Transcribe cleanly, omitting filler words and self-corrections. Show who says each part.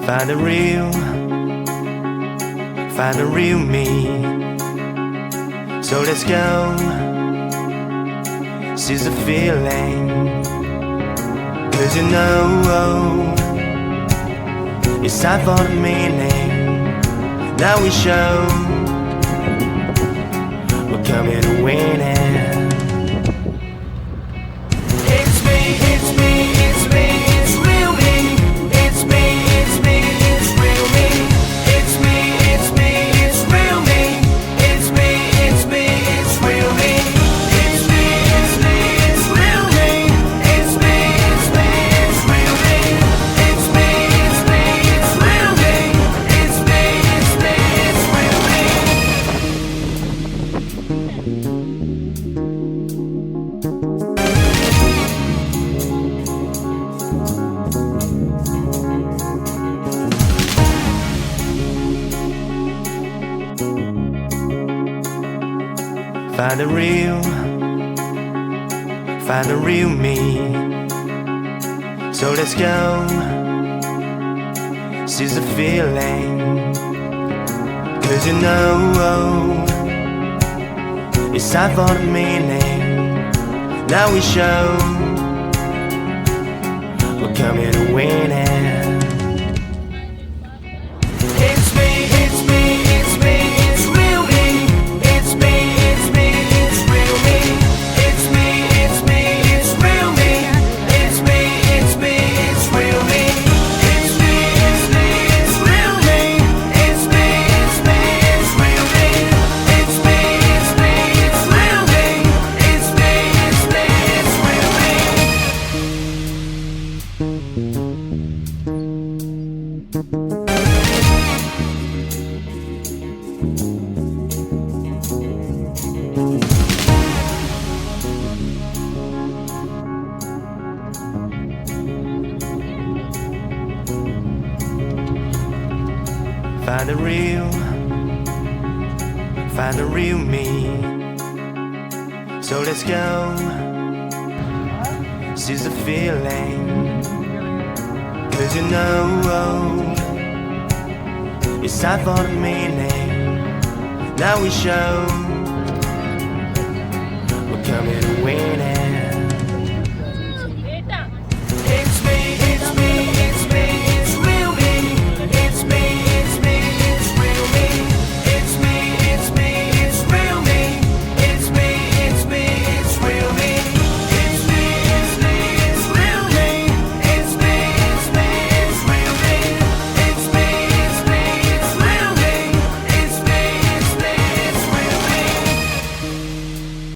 Speaker 1: Find the real me. So let's go, seize the feeling. 'Cause you know it's time for the meaning. Now we show we're coming to win it. It's me, it's me, it's me, it's real me. It's me, it's me, it's real me. It's me, it's me, it's real me. It's me, it's me, it's real me. It's me, it's me, it's real me. It's me, it's me, it's real me. It's me, it's me, it's real me. It's me, it's me, it's real me. Find the real me. So let's go, seize the feeling. 'Cause you know it's time for the meaning. Now we show we're coming to win it. It's me, it's me, it's me, it's real me. It's me, it's me, it's real me. It's me, it's me, it's real me. It's me, it's me, it's real me. It's me, it's me, it's real me. It's me, it's me, it's real me. It's me, it's me, it's real me. It's me, it's me, it's real me. Find the real me. So let's go, seize the feeling. 'Cause you know it's time for the meaning. Now we show we're coming to win.